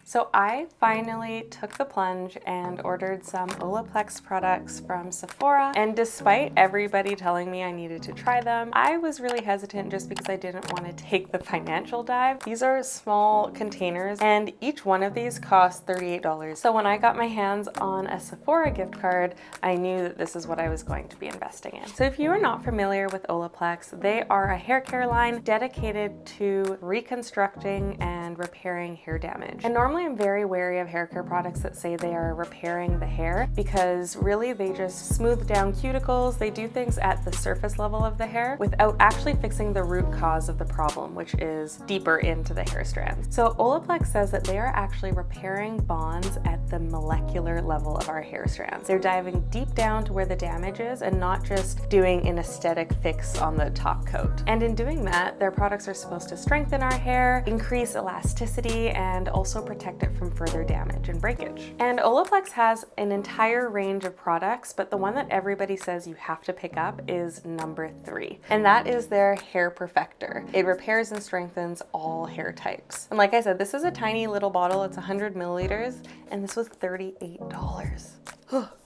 So I finally took the plunge and ordered some Olaplex products from Sephora, and despite everybody telling me I needed to try them, I was really hesitant just because I didn't want to take the financial dive. These are small containers and each one of these costs $38. So when I got my hands on a Sephora gift card, I knew that this is what I was going to be investing in. So if you are not familiar with Olaplex, they are a hair care line dedicated to reconstructing and repairing hair damage. And normally I'm very wary of hair care products that say they are repairing the hair, because really they just smooth down cuticles. They do things at the surface level of the hair without actually fixing the root cause of the problem, which is deeper into the hair strands. So Olaplex says that they are actually repairing bonds at the molecular level of our hair strands. They're diving deep down to where the damage is and not just doing an aesthetic fix on the top coat. And in doing that, their products are supposed to strengthen our hair, increase elasticity, and also protect it from further damage and breakage. And Olaplex has an entire range of products, but the one that everybody says you have to pick up is number 3, and that is their Hair Perfector. It repairs and strengthens all hair types. And like I said, this is a tiny little bottle. It's 100 milliliters, and this was $38.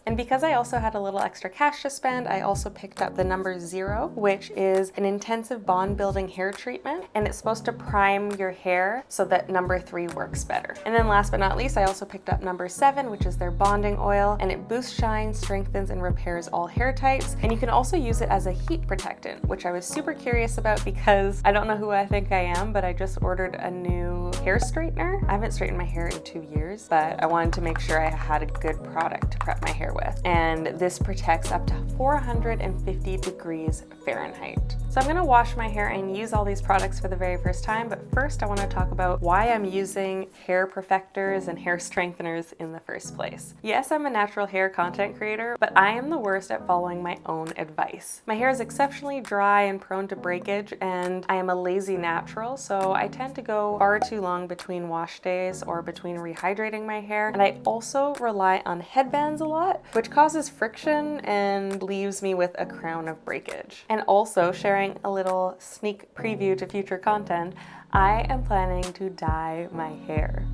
And because I also had a little extra cash to spend, I also picked up the number 0, which is an intensive bond building hair treatment, and it's supposed to prime your hair so that number 3 works better. And then last but not least, I also picked up number 7, which is their bonding oil, and it boosts shine, strengthens, and repairs all hair types. And you can also use it as a heat protectant, which I was super curious about because I don't know who I think I am, but I just ordered a new hair straightener. I haven't straightened my hair in 2 years, but I wanted to make sure I had a good product to prep my hair with. And this protects up to 450 degrees Fahrenheit. So I'm gonna wash my hair and use all these products for the very first time, but first I wanna talk about why I'm using hair perfectors and hair strengtheners in the first place. Yes, I'm a natural hair content creator, but I am the worst at following my own advice. My hair is exceptionally dry and prone to breakage, and I am a lazy natural, so I tend to go far too long between wash days or between rehydrating my hair. And I also rely on headbands a lot, which causes friction and leaves me with a crown of breakage. And also, sharing a little sneak preview to future content, I am planning to dye my hair.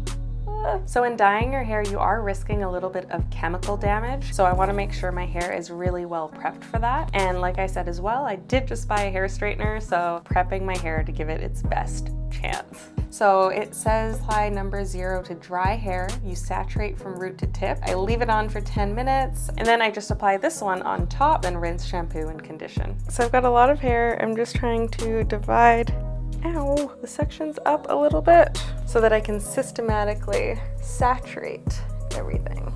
So in dyeing your hair, you are risking a little bit of chemical damage. So I want to make sure my hair is really well prepped for that. And like I said as well, I did just buy a hair straightener, so prepping my hair to give it its best chance. So it says apply number 0 to dry hair. You saturate from root to tip. I leave it on for 10 minutes, and then I just apply this one on top, then rinse, shampoo, and condition. So I've got a lot of hair. I'm just trying to divide the sections up a little bit so that I can systematically saturate everything.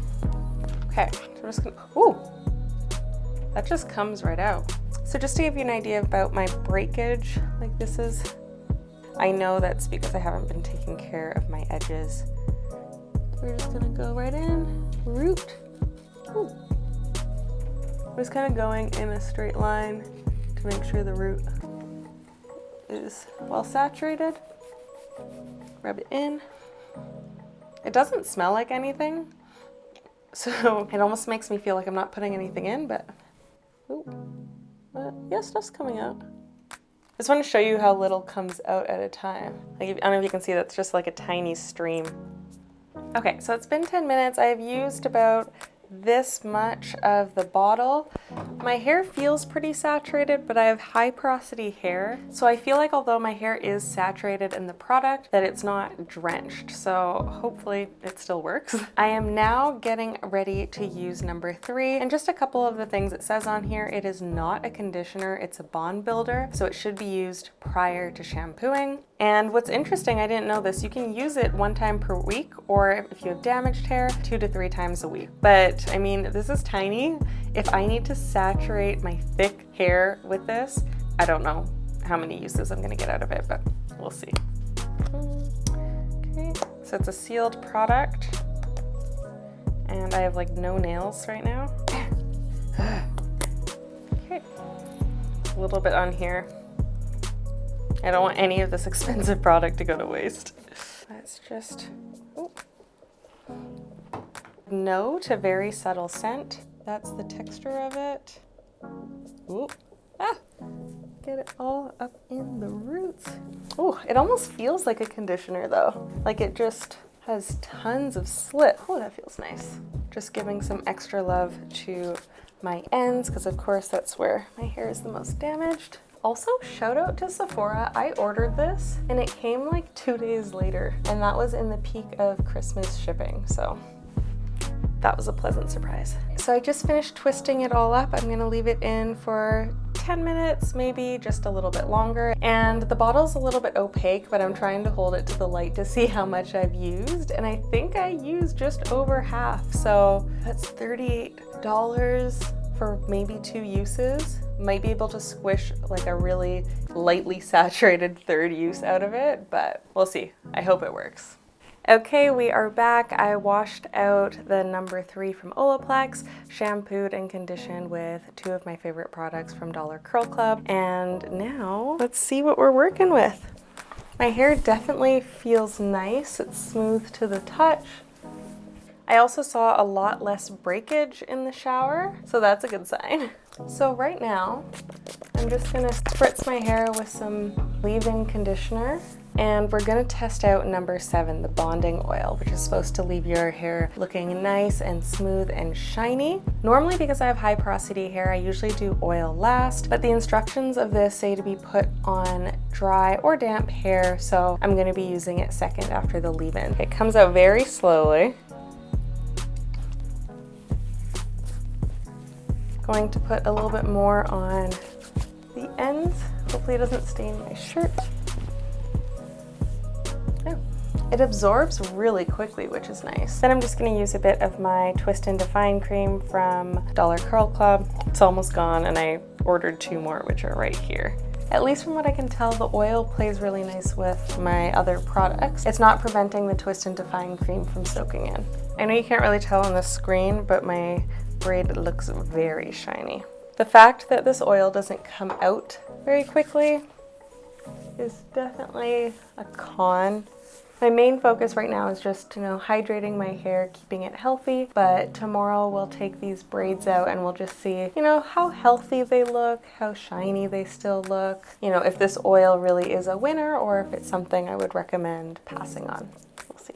Okay, so I'm just gonna, ooh, that just comes right out. So just to give you an idea about my breakage, like this is, I know that's because I haven't been taking care of my edges. We're just gonna go right in, root. Ooh. I'm just kind of going in a straight line to make sure the root is well saturated. Rub it in. It doesn't smell like anything, so it almost makes me feel like I'm not putting anything in, but yeah, stuff's coming out. I just want to show you how little comes out at a time. Like, I don't know if you can see, that's just like a tiny stream. Okay, so it's been 10 minutes. I've used about this much of the bottle. My hair feels pretty saturated, but I have high porosity hair, so I feel like although my hair is saturated in the product, that it's not drenched, so hopefully it still works. I am now getting ready to use number 3, and just a couple of the things it says on here. It is not a conditioner, it's a bond builder, so it should be used prior to shampooing. And what's interesting, I didn't know this, you can use it 1 time per week, or if you have damaged hair, 2 to 3 times a week. But I mean, this is tiny. If I need to saturate my thick hair with this, I don't know how many uses I'm gonna get out of it, but we'll see. Okay, so it's a sealed product, and I have like no nails right now. Okay, a little bit on here. I don't want any of this expensive product to go to waste. Let's just, no to very subtle scent. That's the texture of it. Ooh, get get it all up in the roots. Oh, it almost feels like a conditioner though. Like it just has tons of slip. Oh, that feels nice. Just giving some extra love to my ends because of course that's where my hair is the most damaged. Also, shout out to Sephora. I ordered this and it came like 2 days later, and that was in the peak of Christmas shipping, so that was a pleasant surprise. So I just finished twisting it all up. I'm gonna leave it in for 10 minutes, maybe just a little bit longer. And the bottle's a little bit opaque, but I'm trying to hold it to the light to see how much I've used. And I think I used just over half. So that's $38 for maybe 2 uses. Might be able to squish like a really lightly saturated third use out of it, but we'll see. I hope it works. Okay, we are back. I washed out the number 3 from Olaplex, shampooed and conditioned with 2 of my favorite products from Dollar Curl Club, and now let's see what we're working with. My hair definitely feels nice. It's smooth to the touch. I also saw a lot less breakage in the shower, so that's a good sign. So right now, I'm just gonna spritz my hair with some leave-in conditioner, and we're gonna test out number 7, the bonding oil, which is supposed to leave your hair looking nice and smooth and shiny. Normally, because I have high porosity hair, I usually do oil last, but the instructions of this say to be put on dry or damp hair, so I'm gonna be using it second after the leave-in. It comes out very slowly. Going to put a little bit more on the ends. Hopefully it doesn't stain my shirt. Oh, it absorbs really quickly, which is nice. Then I'm just gonna use a bit of my Twist and Define cream from Dollar Curl Club. It's almost gone and I ordered 2 more, which are right here. At least from what I can tell, the oil plays really nice with my other products. It's not preventing the Twist and Define cream from soaking in. I know you can't really tell on the screen, but my braid looks very shiny. The fact that this oil doesn't come out very quickly is definitely a con. My main focus right now is just, hydrating my hair, keeping it healthy, but tomorrow we'll take these braids out and we'll just see, how healthy they look, how shiny they still look, if this oil really is a winner or if it's something I would recommend passing on. We'll see.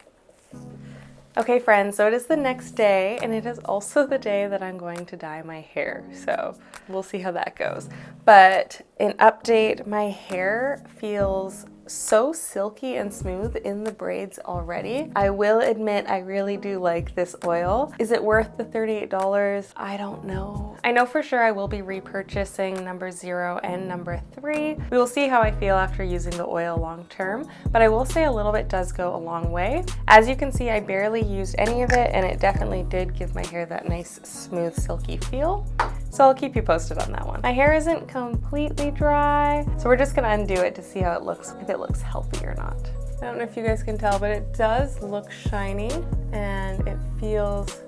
Okay friends, so it is the next day and it is also the day that I'm going to dye my hair. So we'll see how that goes. But an update, my hair feels so silky and smooth in the braids already. I will admit I really do like this oil. Is it worth the $38? I don't know. I know for sure I will be repurchasing number 0 and number 3. We will see how I feel after using the oil long term, but I will say a little bit does go a long way. As you can see, I barely used any of it and it definitely did give my hair that nice smooth silky feel. So I'll keep you posted on that one. My hair isn't completely dry, so we're just gonna undo it to see how it looks, if it looks healthy or not. I don't know if you guys can tell, but it does look shiny and it feels,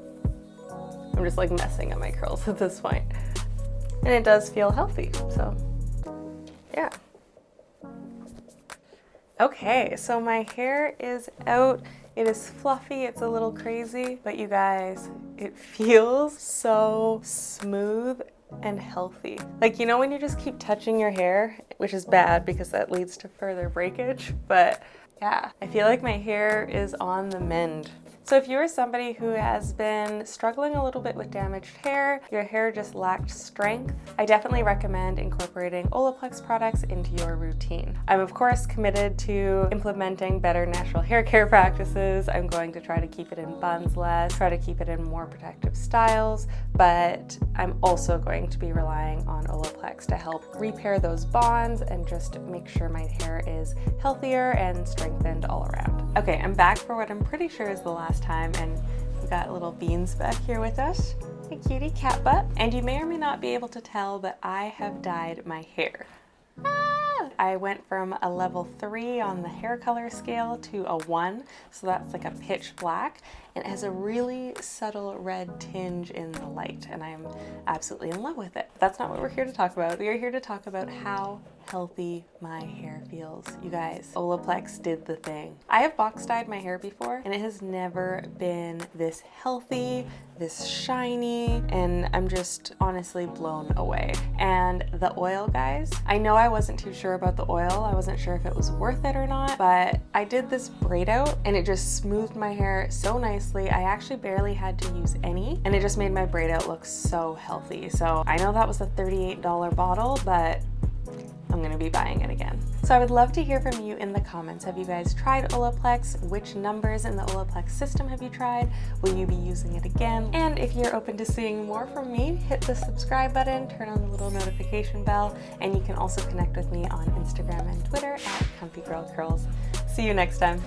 I'm just like messing up my curls at this point. And it does feel healthy, so yeah. Okay, so my hair is out. It is fluffy, it's a little crazy, but you guys, it feels so smooth and healthy. Like, when you just keep touching your hair, which is bad because that leads to further breakage, but yeah, I feel like my hair is on the mend. So if you're somebody who has been struggling a little bit with damaged hair, your hair just lacked strength, I definitely recommend incorporating Olaplex products into your routine. I'm of course committed to implementing better natural hair care practices. I'm going to try to keep it in buns less, try to keep it in more protective styles, but I'm also going to be relying on Olaplex to help repair those bonds and just make sure my hair is healthier and strengthened all around. Okay, I'm back for what I'm pretty sure is the last time, and we've got little Beans back here with us. Hey cutie, cat butt. And you may or may not be able to tell, but I have dyed my hair. I went from a level 3 on the hair color scale to a 1, so that's like a pitch black, and it has a really subtle red tinge in the light, and I'm absolutely in love with it. That's not what we're here to talk about. We are here to talk about how healthy my hair feels. You guys, Olaplex did the thing. I have box dyed my hair before and it has never been this healthy, this shiny, and I'm just honestly blown away. And the oil, guys, I know I wasn't too sure about the oil. I wasn't sure if it was worth it or not, but I did this braid out and it just smoothed my hair so nicely. I actually barely had to use any, and it just made my braid out look so healthy. So I know that was a $38 bottle, but I'm gonna be buying it again. So I would love to hear from you in the comments. Have you guys tried Olaplex? Which numbers in the Olaplex system have you tried? Will you be using it again? And if you're open to seeing more from me, hit the subscribe button, turn on the little notification bell, and you can also connect with me on Instagram and Twitter at Comfy Girl Curls. See you next time.